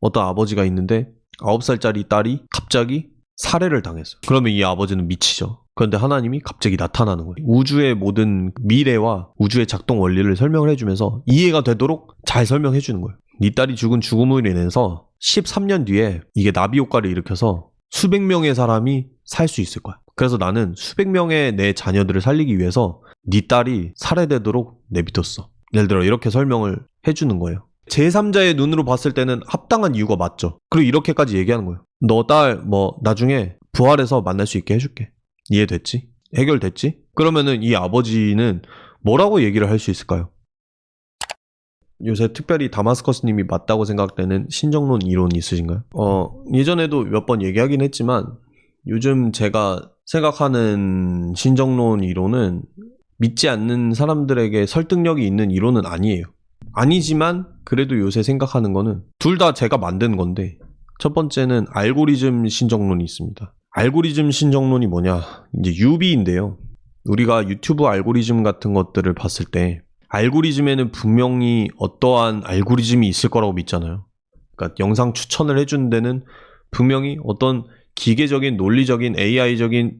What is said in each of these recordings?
어떤 아버지가 있는데 9살짜리 딸이 갑자기 살해를 당했어요. 그러면 이 아버지는 미치죠. 그런데 하나님이 갑자기 나타나는 거예요. 우주의 모든 미래와 우주의 작동 원리를 설명을 해주면서 이해가 되도록 잘 설명해 주는 거예요. 네 딸이 죽은 죽음으로 인해서 13년 뒤에 이게 나비 효과를 일으켜서 수백 명의 사람이 살 수 있을 거야. 그래서 나는 수백 명의 내 자녀들을 살리기 위해서 네 딸이 살해되도록 내비뒀어. 예를 들어 이렇게 설명을 해주는 거예요. 제3자의 눈으로 봤을 때는 합당한 이유가 맞죠. 그리고 이렇게까지 얘기하는 거예요. 너 딸 나중에 부활해서 만날 수 있게 해줄게. 이해됐지? 해결됐지? 그러면은 이 아버지는 뭐라고 얘기를 할 수 있을까요? 요새 특별히 다마스커스님이 맞다고 생각되는 신정론 이론이 있으신가요? 예전에도 몇 번 얘기하긴 했지만 요즘 제가 생각하는 신정론 이론은 믿지 않는 사람들에게 설득력이 있는 이론은 아니에요. 아니지만 그래도 요새 생각하는 거는 둘 다 제가 만든 건데 첫 번째는 알고리즘 신정론이 있습니다. 알고리즘 신정론이 뭐냐? 이제 유비인데요. 우리가 유튜브 알고리즘 같은 것들을 봤을 때 알고리즘에는 분명히 어떠한 알고리즘이 있을 거라고 믿잖아요. 그러니까 영상 추천을 해주는 데는 분명히 어떤 기계적인 논리적인 AI적인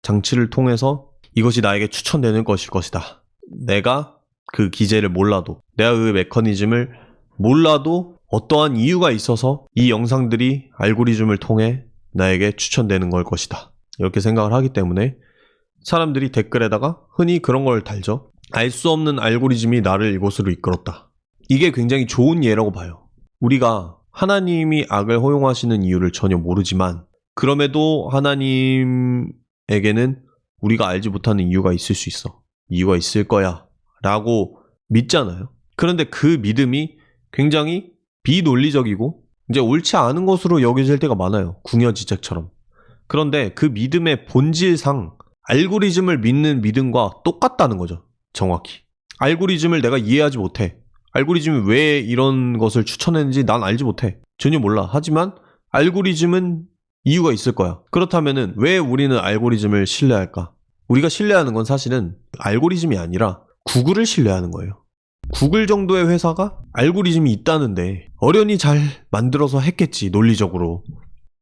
장치를 통해서 이것이 나에게 추천되는 것일 것이다. 내가 그 기제를 몰라도, 내가 그 메커니즘을 몰라도 어떠한 이유가 있어서 이 영상들이 알고리즘을 통해 나에게 추천되는 걸 것이다. 이렇게 생각을 하기 때문에 사람들이 댓글에다가 흔히 그런 걸 달죠. 알 수 없는 알고리즘이 나를 이곳으로 이끌었다. 이게 굉장히 좋은 예라고 봐요. 우리가 하나님이 악을 허용하시는 이유를 전혀 모르지만 그럼에도 하나님에게는 우리가 알지 못하는 이유가 있을 수 있어. 이유가 있을 거야 라고 믿잖아요. 그런데 그 믿음이 굉장히 비논리적이고 이제 옳지 않은 것으로 여겨질 때가 많아요. 궁여지책처럼. 그런데 그 믿음의 본질상 알고리즘을 믿는 믿음과 똑같다는 거죠. 정확히. 알고리즘을 내가 이해하지 못해. 알고리즘이 왜 이런 것을 추천했는지 난 알지 못해. 전혀 몰라. 하지만 알고리즘은 이유가 있을 거야. 그렇다면은 왜 우리는 알고리즘을 신뢰할까? 우리가 신뢰하는 건 사실은 알고리즘이 아니라 구글을 신뢰하는 거예요. 구글 정도의 회사가 알고리즘이 있다는데 어련히 잘 만들어서 했겠지, 논리적으로.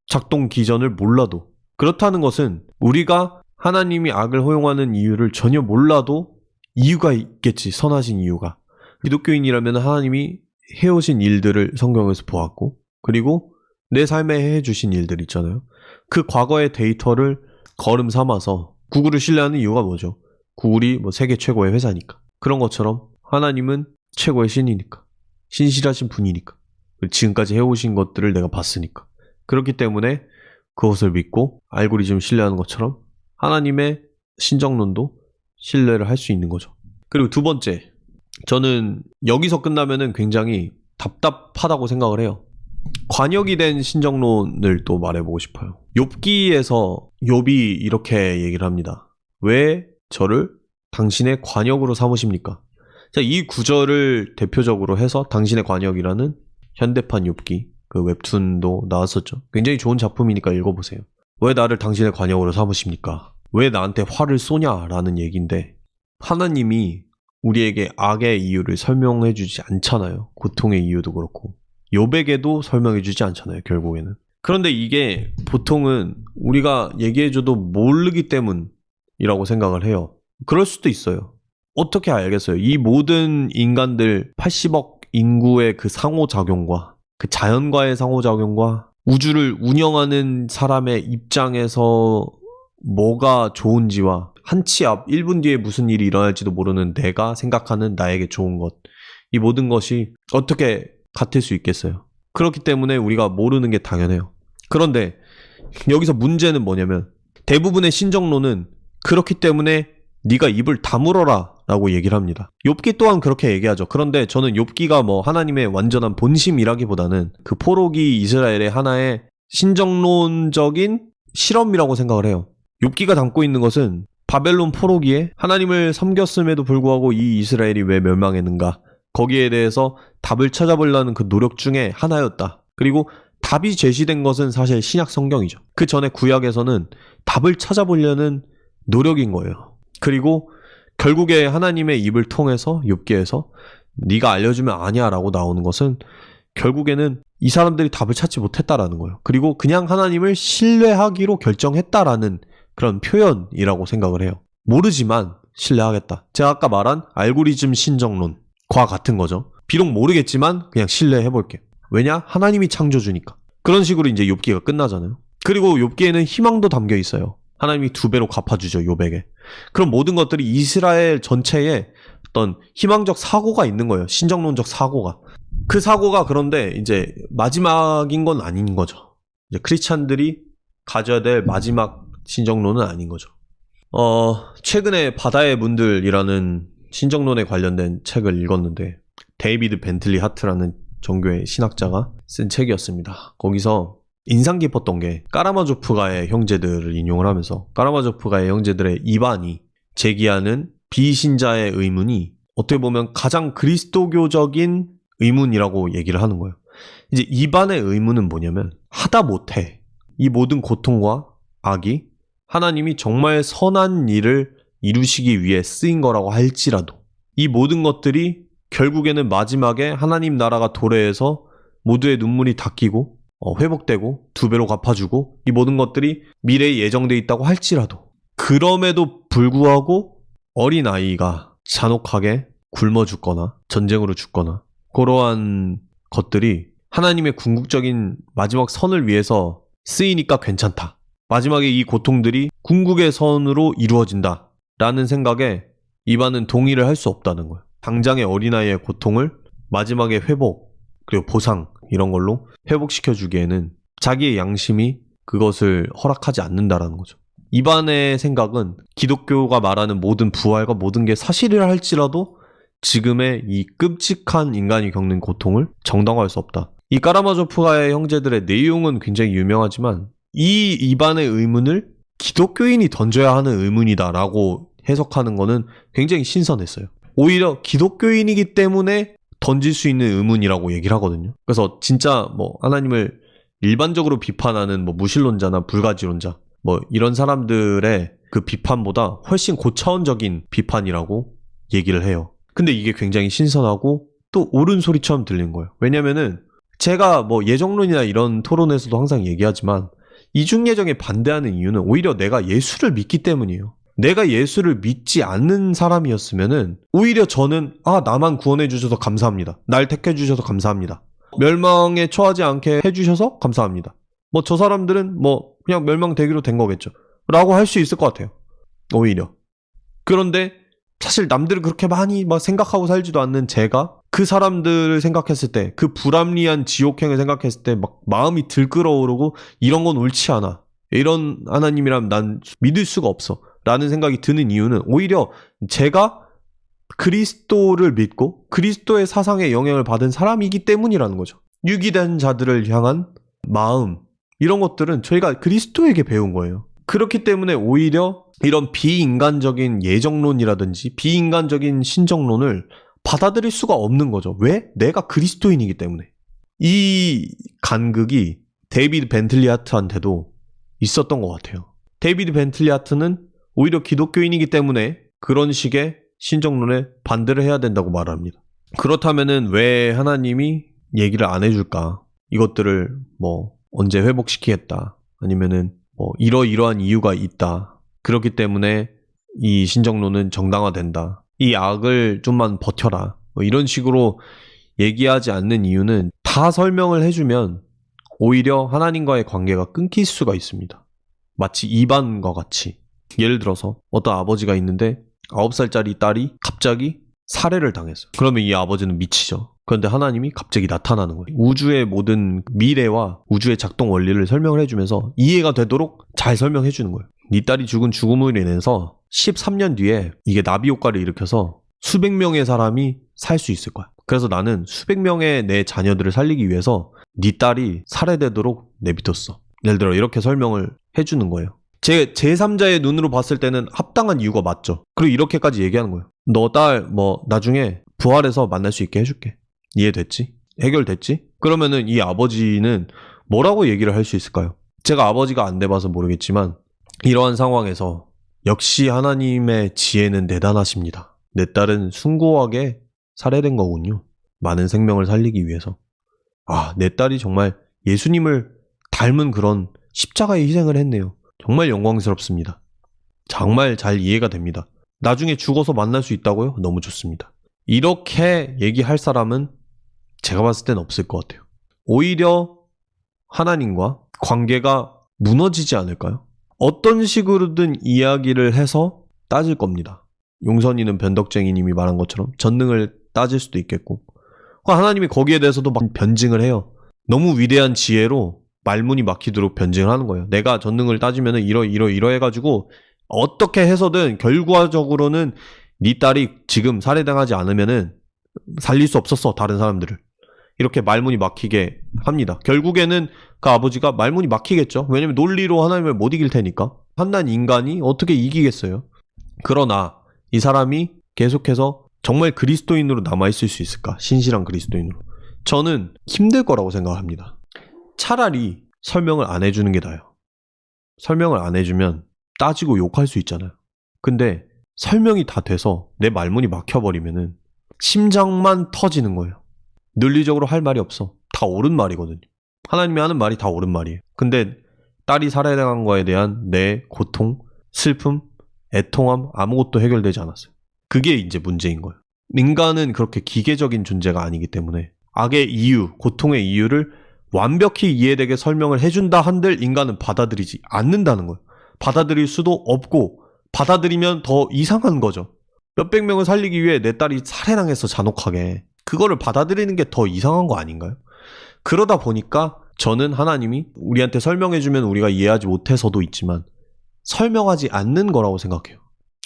작동 기전을 몰라도. 그렇다는 것은 우리가 하나님이 악을 허용하는 이유를 전혀 몰라도 이유가 있겠지, 선하신 이유가. 기독교인이라면 하나님이 해오신 일들을 성경에서 보았고, 그리고 내 삶에 해주신 일들 있잖아요. 그 과거의 데이터를 거름 삼아서 구글을 신뢰하는 이유가 뭐죠? 구글이 세계 최고의 회사니까. 그런 것처럼 하나님은 최고의 신이니까. 신실하신 분이니까. 지금까지 해오신 것들을 내가 봤으니까. 그렇기 때문에 그것을 믿고 알고리즘을 신뢰하는 것처럼 하나님의 신정론도 신뢰를 할 수 있는 거죠. 그리고 두 번째, 저는 여기서 끝나면은 굉장히 답답하다고 생각을 해요. 관역이 된 신정론을 또 말해보고 싶어요. 욥기에서 욥이 이렇게 얘기를 합니다. 왜 저를 당신의 관역으로 삼으십니까? 자, 이 구절을 대표적으로 해서 당신의 관역이라는 현대판 욥기, 그 웹툰도 나왔었죠. 굉장히 좋은 작품이니까 읽어보세요. 왜 나를 당신의 관역으로 삼으십니까? 왜 나한테 화를 쏘냐라는 얘기인데, 하나님이 우리에게 악의 이유를 설명해주지 않잖아요. 고통의 이유도 그렇고 욥에게도 설명해주지 않잖아요, 결국에는. 그런데 이게 보통은 우리가 얘기해줘도 모르기 때문이라고 생각을 해요. 그럴 수도 있어요. 어떻게 알겠어요? 이 모든 인간들 80억 인구의 그 상호작용과 그 자연과의 상호작용과 우주를 운영하는 사람의 입장에서 뭐가 좋은지와 한 치 앞 1분 뒤에 무슨 일이 일어날지도 모르는 내가 생각하는 나에게 좋은 것, 이 모든 것이 어떻게 같을 수 있겠어요? 그렇기 때문에 우리가 모르는 게 당연해요. 그런데 여기서 문제는 뭐냐면 대부분의 신정론은 그렇기 때문에 네가 입을 다물어라 라고 얘기를 합니다. 욥기 또한 그렇게 얘기하죠. 그런데 저는 욥기가 하나님의 완전한 본심이라기보다는 그 포로기 이스라엘의 하나의 신정론적인 실험이라고 생각을 해요. 욥기가 담고 있는 것은 바벨론 포로기에 하나님을 섬겼음에도 불구하고 이 이스라엘이 왜 멸망했는가, 거기에 대해서 답을 찾아보려는 그 노력 중에 하나였다. 그리고 답이 제시된 것은 사실 신약 성경이죠. 그 전에 구약에서는 답을 찾아보려는 노력인 거예요. 그리고 결국에 하나님의 입을 통해서 욥기에서 네가 알려주면 아니야 라고 나오는 것은 결국에는 이 사람들이 답을 찾지 못했다라는 거예요. 그리고 그냥 하나님을 신뢰하기로 결정했다라는 그런 표현이라고 생각을 해요. 모르지만 신뢰하겠다. 제가 아까 말한 알고리즘 신정론과 같은 거죠. 비록 모르겠지만 그냥 신뢰해볼게. 왜냐? 하나님이 창조주니까. 그런 식으로 이제 욥기가 끝나잖아요. 그리고 욥기에는 희망도 담겨 있어요. 하나님이 2배로 갚아주죠, 욥에게. 그럼 모든 것들이 이스라엘 전체에 어떤 희망적 사고가 있는 거예요. 신정론적 사고가. 그 사고가 그런데 이제 마지막인 건 아닌 거죠. 이제 크리스찬들이 가져야 될 마지막 신정론은 아닌 거죠. 최근에 바다의 문들이라는 신정론에 관련된 책을 읽었는데 데이비드 벤틀리 하트라는 종교의 신학자가 쓴 책이었습니다. 거기서 인상 깊었던 게 까라마조프가의 형제들을 인용을 하면서 까라마조프가의 형제들의 이반이 제기하는 비신자의 의문이 어떻게 보면 가장 그리스도교적인 의문이라고 얘기를 하는 거예요. 이제 이반의 의문은 뭐냐면 하다못해 이 모든 고통과 악이 하나님이 정말 선한 일을 이루시기 위해 쓰인 거라고 할지라도 이 모든 것들이 결국에는 마지막에 하나님 나라가 도래해서 모두의 눈물이 닦이고 회복되고 2배로 갚아주고 이 모든 것들이 미래에 예정되어 있다고 할지라도 그럼에도 불구하고 어린아이가 잔혹하게 굶어 죽거나 전쟁으로 죽거나 그러한 것들이 하나님의 궁극적인 마지막 선을 위해서 쓰이니까 괜찮다. 마지막에 이 고통들이 궁극의 선으로 이루어진다 라는 생각에 이반은 동의를 할 수 없다는 거예요. 당장의 어린아이의 고통을 마지막에 회복 그리고 보상 이런 걸로 회복시켜주기에는 자기의 양심이 그것을 허락하지 않는다라는 거죠. 이반의 생각은 기독교가 말하는 모든 부활과 모든 게 사실이라 할지라도 지금의 이 끔찍한 인간이 겪는 고통을 정당화할 수 없다. 이 까라마조프가의 형제들의 내용은 굉장히 유명하지만 이 이반의 의문을 기독교인이 던져야 하는 의문이다라고 해석하는 거는 굉장히 신선했어요. 오히려 기독교인이기 때문에 던질 수 있는 의문이라고 얘기를 하거든요. 그래서 진짜 하나님을 일반적으로 비판하는 무신론자나 불가지론자 이런 사람들의 그 비판보다 훨씬 고차원적인 비판이라고 얘기를 해요. 근데 이게 굉장히 신선하고 또 옳은 소리처럼 들리는 거예요. 왜냐면은 제가 예정론이나 이런 토론에서도 항상 얘기하지만 이중예정에 반대하는 이유는 오히려 내가 예수를 믿기 때문이에요. 내가 예수를 믿지 않는 사람이었으면은 오히려 저는 나만 구원해 주셔서 감사합니다. 날 택해 주셔서 감사합니다. 멸망에 처하지 않게 해 주셔서 감사합니다. 저 사람들은 그냥 멸망되기로 된 거겠죠. 라고 할 수 있을 것 같아요. 오히려. 그런데 사실 남들은 그렇게 많이 생각하고 살지도 않는 제가 그 사람들을 생각했을 때 그 불합리한 지옥행을 생각했을 때 마음이 들끓어오르고 이런 건 옳지 않아. 이런 하나님이라면 난 믿을 수가 없어. 라는 생각이 드는 이유는 오히려 제가 그리스도를 믿고 그리스도의 사상에 영향을 받은 사람이기 때문이라는 거죠. 유기된 자들을 향한 마음 이런 것들은 저희가 그리스도에게 배운 거예요. 그렇기 때문에 오히려 이런 비인간적인 예정론이라든지 비인간적인 신정론을 받아들일 수가 없는 거죠. 왜? 내가 그리스도인이기 때문에. 이 간극이 데이비드 벤틀리 하트한테도 있었던 것 같아요. 데이비드 벤틀리 하트는 오히려 기독교인이기 때문에 그런 식의 신정론에 반대를 해야 된다고 말합니다. 그렇다면은 왜 하나님이 얘기를 안 해줄까? 이것들을 언제 회복시키겠다. 아니면은 이러이러한 이유가 있다. 그렇기 때문에 이 신정론은 정당화된다. 이 악을 좀만 버텨라. 이런 식으로 얘기하지 않는 이유는 다 설명을 해주면 오히려 하나님과의 관계가 끊길 수가 있습니다. 마치 이반과 같이. 예를 들어서 어떤 아버지가 있는데 9살짜리 딸이 갑자기 살해를 당했어요. 그러면 이 아버지는 미치죠. 그런데 하나님이 갑자기 나타나는 거예요. 우주의 모든 미래와 우주의 작동 원리를 설명을 해주면서 이해가 되도록 잘 설명해 주는 거예요. 네 딸이 죽은 죽음으로 인해서 13년 뒤에 이게 나비 효과를 일으켜서 수백 명의 사람이 살 수 있을 거야. 그래서 나는 수백 명의 내 자녀들을 살리기 위해서 네 딸이 살해되도록 내비뒀어. 예를 들어 이렇게 설명을 해주는 거예요. 제3자의 눈으로 봤을 때는 합당한 이유가 맞죠. 그리고 이렇게까지 얘기하는 거예요. 너 딸 나중에 부활해서 만날 수 있게 해줄게. 이해됐지? 해결됐지? 그러면은 이 아버지는 뭐라고 얘기를 할 수 있을까요? 제가 아버지가 안 돼봐서 모르겠지만 이러한 상황에서 역시 하나님의 지혜는 대단하십니다. 내 딸은 숭고하게 살해된 거군요. 많은 생명을 살리기 위해서. 아, 내 딸이 정말 예수님을 닮은 그런 십자가의 희생을 했네요. 정말 영광스럽습니다. 정말 잘 이해가 됩니다. 나중에 죽어서 만날 수 있다고요? 너무 좋습니다. 이렇게 얘기할 사람은 제가 봤을 땐 없을 것 같아요. 오히려 하나님과 관계가 무너지지 않을까요? 어떤 식으로든 이야기를 해서 따질 겁니다. 용선이는 변덕쟁이님이 말한 것처럼 전능을 따질 수도 있겠고, 하나님이 거기에 대해서도 막 변증을 해요. 너무 위대한 지혜로 말문이 막히도록 변증을 하는 거예요. 내가 전능을 따지면 이러 해가지고 어떻게 해서든 결과적으로는 네 딸이 지금 살해당하지 않으면은 살릴 수 없었어, 다른 사람들을. 이렇게 말문이 막히게 합니다. 결국에는 그 아버지가 말문이 막히겠죠. 왜냐면 논리로 하나님을 못 이길 테니까. 한낱 인간이 어떻게 이기겠어요. 그러나 이 사람이 계속해서 정말 그리스도인으로 남아있을 수 있을까? 신실한 그리스도인으로. 저는 힘들 거라고 생각합니다. 차라리 설명을 안 해주는 게 나아요. 설명을 안 해주면 따지고 욕할 수 있잖아요. 근데 설명이 다 돼서 내 말문이 막혀버리면은 심장만 터지는 거예요. 논리적으로 할 말이 없어. 다 옳은 말이거든요. 하나님이 하는 말이 다 옳은 말이에요. 근데 딸이 살해당한 거에 대한 내 고통, 슬픔, 애통함 아무것도 해결되지 않았어요. 그게 이제 문제인 거예요. 인간은 그렇게 기계적인 존재가 아니기 때문에 악의 이유, 고통의 이유를 완벽히 이해되게 설명을 해준다 한들 인간은 받아들이지 않는다는 거예요. 받아들일 수도 없고 받아들이면 더 이상한 거죠. 몇백 명을 살리기 위해 내 딸이 살해당했어, 잔혹하게. 그거를 받아들이는 게 더 이상한 거 아닌가요? 그러다 보니까 저는 하나님이 우리한테 설명해주면 우리가 이해하지 못해서도 있지만 설명하지 않는 거라고 생각해요.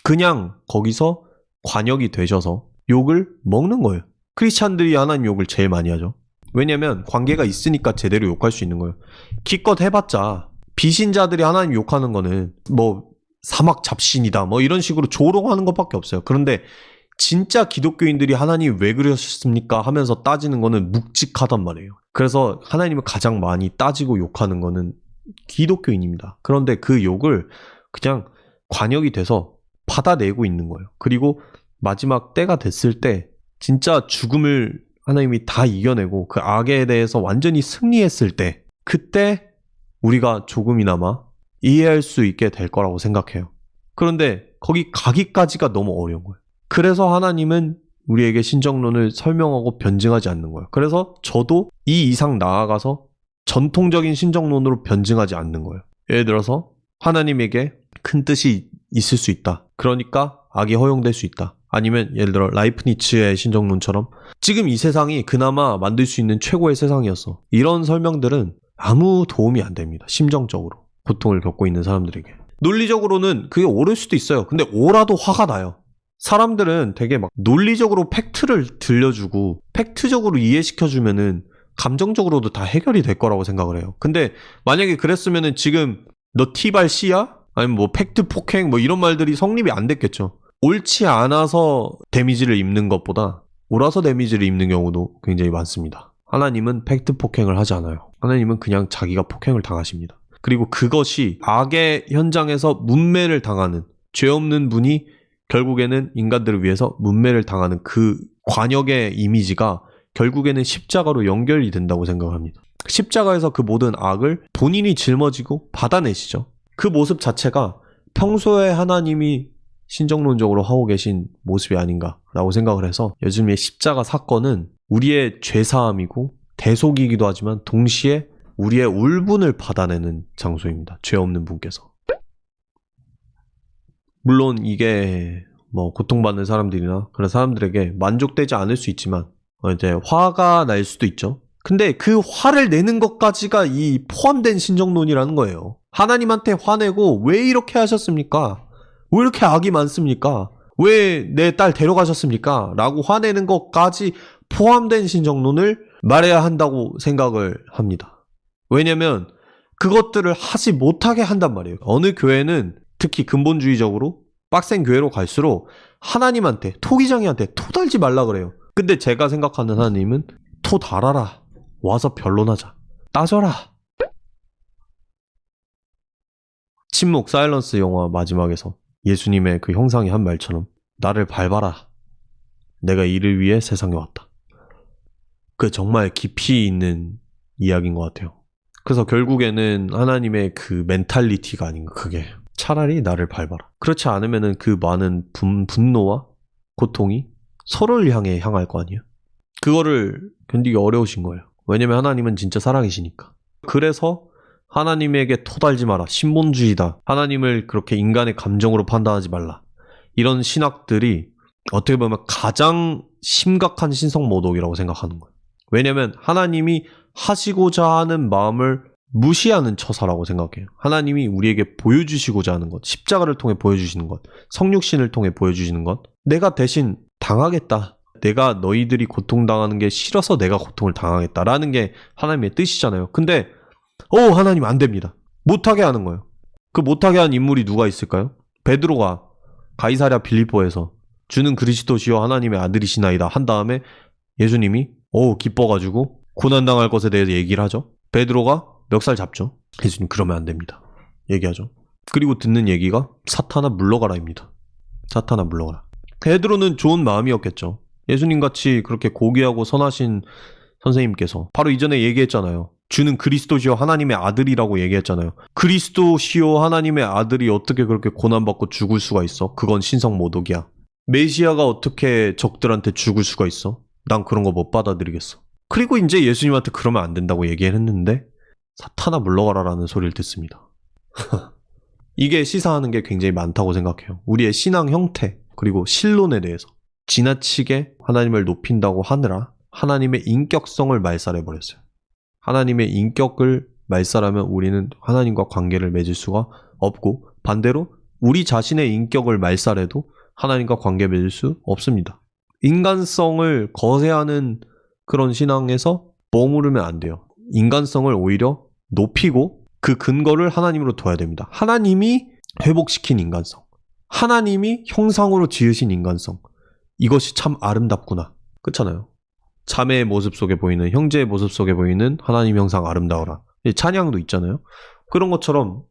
그냥 거기서 관역이 되셔서 욕을 먹는 거예요. 크리스찬들이 하나님 욕을 제일 많이 하죠. 왜냐면 관계가 있으니까 제대로 욕할 수 있는 거예요. 기껏 해봤자 비신자들이 하나님 욕하는 거는 뭐 사막 잡신이다 뭐 이런 식으로 조롱하는 것밖에 없어요. 그런데 진짜 기독교인들이 하나님 왜 그러셨습니까 하면서 따지는 거는 묵직하단 말이에요. 그래서 하나님을 가장 많이 따지고 욕하는 거는 기독교인입니다. 그런데 그 욕을 그냥 관역이 돼서 받아내고 있는 거예요. 그리고 마지막 때가 됐을 때 진짜 죽음을 하나님이 다 이겨내고 그 악에 대해서 완전히 승리했을 때 그때 우리가 조금이나마 이해할 수 있게 될 거라고 생각해요. 그런데 거기 가기까지가 너무 어려운 거예요. 그래서 하나님은 우리에게 신정론을 설명하고 변증하지 않는 거예요. 그래서 저도 이 이상 나아가서 전통적인 신정론으로 변증하지 않는 거예요. 예를 들어서 하나님에게 큰 뜻이 있을 수 있다. 그러니까 악이 허용될 수 있다. 아니면 예를 들어 라이프니츠의 신정론처럼 지금 이 세상이 그나마 만들 수 있는 최고의 세상이었어. 이런 설명들은 아무 도움이 안 됩니다. 심정적으로. 고통을 겪고 있는 사람들에게. 논리적으로는 그게 옳을 수도 있어요. 근데 옳아도 화가 나요. 사람들은 되게 막 논리적으로 팩트를 들려주고 팩트적으로 이해시켜주면은 감정적으로도 다 해결이 될 거라고 생각을 해요. 근데 만약에 그랬으면은 지금 너 T발 C야? 아니면 뭐 팩트 폭행 뭐 이런 말들이 성립이 안 됐겠죠. 옳지 않아서 데미지를 입는 것보다 옳아서 데미지를 입는 경우도 굉장히 많습니다. 하나님은 팩트 폭행을 하지 않아요. 하나님은 그냥 자기가 폭행을 당하십니다. 그리고 그것이 악의 현장에서 문매를 당하는 죄 없는 분이 결국에는 인간들을 위해서 문매를 당하는 그 관역의 이미지가 결국에는 십자가로 연결이 된다고 생각합니다. 십자가에서 그 모든 악을 본인이 짊어지고 받아내시죠. 그 모습 자체가 평소에 하나님이 신정론적으로 하고 계신 모습이 아닌가라고 생각을 해서 요즘의 십자가 사건은 우리의 죄사함이고 대속이기도 하지만 동시에 우리의 울분을 받아내는 장소입니다. 죄 없는 분께서. 물론 이게 뭐 고통받는 사람들이나 그런 사람들에게 만족되지 않을 수 있지만 이제 화가 날 수도 있죠. 근데 그 화를 내는 것까지가 이 포함된 신정론이라는 거예요. 하나님한테 화내고 왜 이렇게 하셨습니까? 왜 이렇게 악이 많습니까? 왜 내 딸 데려가셨습니까? 라고 화내는 것까지 포함된 신정론을 말해야 한다고 생각을 합니다. 왜냐면 그것들을 하지 못하게 한단 말이에요. 어느 교회는 특히 근본주의적으로 빡센 교회로 갈수록 하나님한테, 토기장이한테 토달지 말라 그래요. 근데 제가 생각하는 하나님은 토 달아라. 와서 변론하자. 따져라. 침묵, 사일런스 영화 마지막에서 예수님의 그 형상이 한 말처럼 나를 밟아라. 내가 이를 위해 세상에 왔다. 그 정말 깊이 있는 이야기인 것 같아요. 그래서 결국에는 하나님의 그 멘탈리티가 아닌가, 그게. 차라리 나를 밟아라. 그렇지 않으면은 그 많은 분노와 고통이 서로를 향할 거 아니에요. 그거를 견디기 어려우신 거예요. 왜냐면 하나님은 진짜 사랑이시니까. 그래서 하나님에게 토달지 마라. 신본주의다. 하나님을 그렇게 인간의 감정으로 판단하지 말라. 이런 신학들이 어떻게 보면 가장 심각한 신성모독이라고 생각하는 거예요. 왜냐면 하나님이 하시고자 하는 마음을 무시하는 처사라고 생각해요. 하나님이 우리에게 보여주시고자 하는 것, 십자가를 통해 보여주시는 것, 성육신을 통해 보여주시는 것, 내가 대신 당하겠다. 내가 너희들이 고통당하는 게 싫어서 내가 고통을 당하겠다라는 게 하나님의 뜻이잖아요. 근데 하나님 안 됩니다. 못하게 하는 거예요. 그 못하게 한 인물이 누가 있을까요? 베드로가 가이사랴 빌립보에서 주는 그리스도시요 하나님의 아들이시나이다 한 다음에 예수님이 기뻐가지고 고난당할 것에 대해서 얘기를 하죠. 베드로가 멱살 잡죠. 예수님 그러면 안 됩니다. 얘기하죠. 그리고 듣는 얘기가 사탄아 물러가라입니다. 사탄아 물러가라. 베드로는 좋은 마음이었겠죠. 예수님같이 그렇게 고귀하고 선하신 선생님께서 바로 이전에 얘기했잖아요. 주는 그리스도시요 하나님의 아들이라고 얘기했잖아요. 그리스도시요 하나님의 아들이 어떻게 그렇게 고난받고 죽을 수가 있어? 그건 신성모독이야. 메시아가 어떻게 적들한테 죽을 수가 있어? 난 그런 거 못 받아들이겠어. 그리고 이제 예수님한테 그러면 안 된다고 얘기했는데 사탄아 물러가라라는 소리를 듣습니다. 이게 시사하는 게 굉장히 많다고 생각해요. 우리의 신앙 형태 그리고 신론에 대해서 지나치게 하나님을 높인다고 하느라 하나님의 인격성을 말살해버렸어요. 하나님의 인격을 말살하면 우리는 하나님과 관계를 맺을 수가 없고 반대로 우리 자신의 인격을 말살해도 하나님과 관계 맺을 수 없습니다. 인간성을 거세하는 그런 신앙에서 머무르면 안 돼요. 인간성을 오히려 높이고 그 근거를 하나님으로 둬야 됩니다. 하나님이 회복시킨 인간성, 하나님이 형상으로 지으신 인간성, 이것이 참 아름답구나. 그렇잖아요. 자매의 모습 속에 보이는, 형제의 모습 속에 보이는 하나님 형상 아름다워라. 찬양도 있잖아요. 그런 것처럼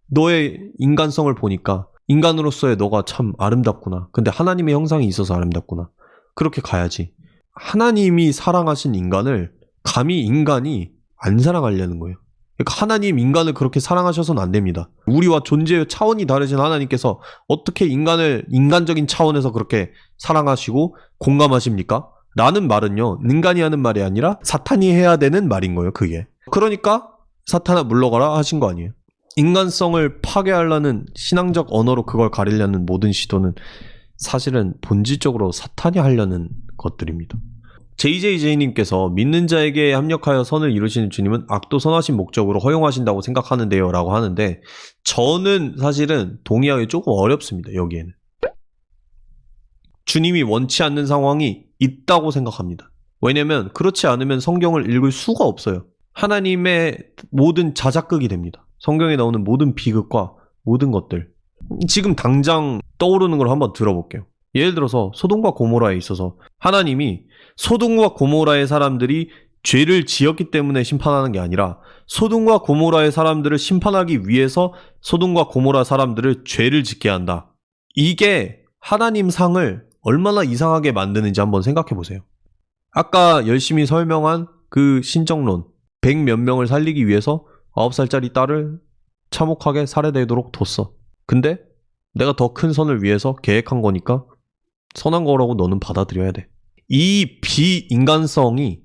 너의 인간성을 보니까 인간으로서의 너가 참 아름답구나. 근데 하나님의 형상이 있어서 아름답구나. 그렇게 가야지. 하나님이 사랑하신 인간을 감히 인간이 안 사랑하려는 거예요. 그러니까 하나님 인간을 그렇게 사랑하셔서는 안 됩니다. 우리와 존재의 차원이 다르신 하나님께서 어떻게 인간을 인간적인 차원에서 그렇게 사랑하시고 공감하십니까? 라는 말은요, 인간이 하는 말이 아니라 사탄이 해야 되는 말인 거예요, 그게. 그러니까 사탄아 물러가라 하신 거 아니에요. 인간성을 파괴하려는 신앙적 언어로 그걸 가리려는 모든 시도는 사실은 본질적으로 사탄이 하려는 것들입니다. JJJ님께서 믿는 자에게 합력하여 선을 이루시는 주님은 악도 선하신 목적으로 허용하신다고 생각하는데요 라고 하는데 저는 사실은 동의하기 조금 어렵습니다. 여기에는. 주님이 원치 않는 상황이 있다고 생각합니다. 왜냐면 그렇지 않으면 성경을 읽을 수가 없어요. 하나님의 모든 자작극이 됩니다. 성경에 나오는 모든 비극과 모든 것들. 지금 당장 떠오르는 걸 한번 들어볼게요. 예를 들어서 소돔과 고모라에 있어서 하나님이 소돔과 고모라의 사람들이 죄를 지었기 때문에 심판하는 게 아니라 소돔과 고모라의 사람들을 심판하기 위해서 소돔과 고모라 사람들을 죄를 짓게 한다. 이게 하나님 상을 얼마나 이상하게 만드는지 한번 생각해 보세요. 아까 열심히 설명한 그 신정론 100몇 명을 살리기 위해서 9살짜리 딸을 참혹하게 살해되도록 뒀어. 근데 내가 더 큰 선을 위해서 계획한 거니까 선한 거라고 너는 받아들여야 돼. 이 비인간성이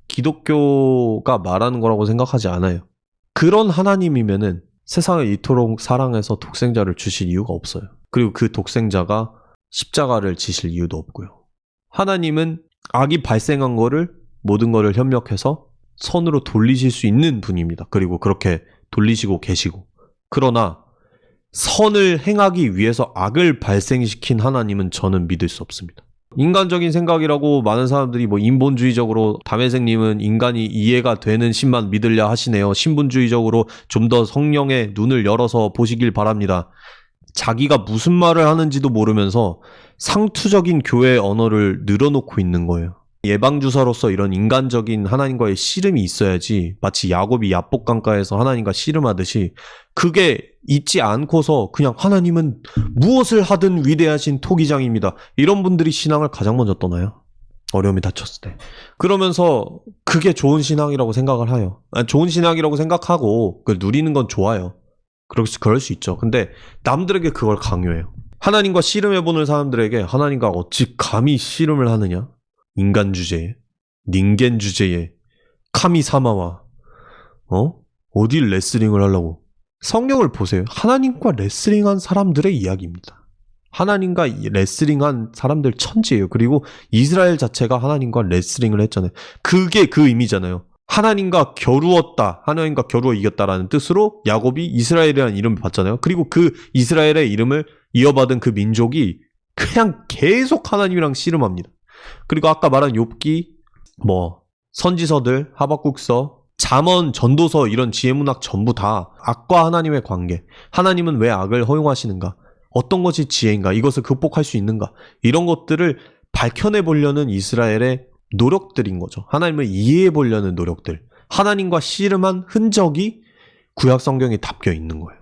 기독교가 말하는 거라고 생각하지 않아요. 그런 하나님이면은 세상을 이토록 사랑해서 독생자를 주실 이유가 없어요. 그리고 그 독생자가 십자가를 지실 이유도 없고요. 하나님은 악이 발생한 거를 모든 거를 협력해서 선으로 돌리실 수 있는 분입니다. 그리고 그렇게 돌리시고 계시고. 그러나 선을 행하기 위해서 악을 발생시킨 하나님은 저는 믿을 수 없습니다. 인간적인 생각이라고 많은 사람들이 인본주의적으로 담회생님은 인간이 이해가 되는 신만 믿으려 하시네요. 신분주의적으로 좀 더 성령의 눈을 열어서 보시길 바랍니다. 자기가 무슨 말을 하는지도 모르면서 상투적인 교회의 언어를 늘어놓고 있는 거예요. 예방주사로서 이런 인간적인 하나님과의 씨름이 있어야지 마치 야곱이 야복강가에서 하나님과 씨름하듯이 그게 있지 않고서 그냥 하나님은 무엇을 하든 위대하신 토기장입니다. 이런 분들이 신앙을 가장 먼저 떠나요. 어려움이 닥쳤을 때. 그러면서 그게 좋은 신앙이라고 생각을 해요. 좋은 신앙이라고 생각하고 그걸 누리는 건 좋아요. 그럴 수 있죠. 근데 남들에게 그걸 강요해요. 하나님과 씨름해보는 사람들에게 하나님과 어찌 감히 씨름을 하느냐? 인간 주제에, 닌겐 주제에, 카미사마와, 어딜 레슬링을 하려고. 성경을 보세요. 하나님과 레슬링한 사람들의 이야기입니다. 하나님과 레슬링한 사람들 천지예요. 그리고 이스라엘 자체가 하나님과 레슬링을 했잖아요. 그게 그 의미잖아요. 하나님과 겨루었다. 하나님과 겨루어 이겼다라는 뜻으로 야곱이 이스라엘이라는 이름을 받잖아요. 그리고 그 이스라엘의 이름을 이어받은 그 민족이 그냥 계속 하나님이랑 씨름합니다. 그리고 아까 말한 욥기, 선지서들, 하박국서, 잠언, 전도서 이런 지혜문학 전부 다 악과 하나님의 관계, 하나님은 왜 악을 허용하시는가, 어떤 것이 지혜인가, 이것을 극복할 수 있는가, 이런 것들을 밝혀내보려는 이스라엘의 노력들인 거죠. 하나님을 이해해보려는 노력들, 하나님과 씨름한 흔적이 구약 성경에 담겨 있는 거예요.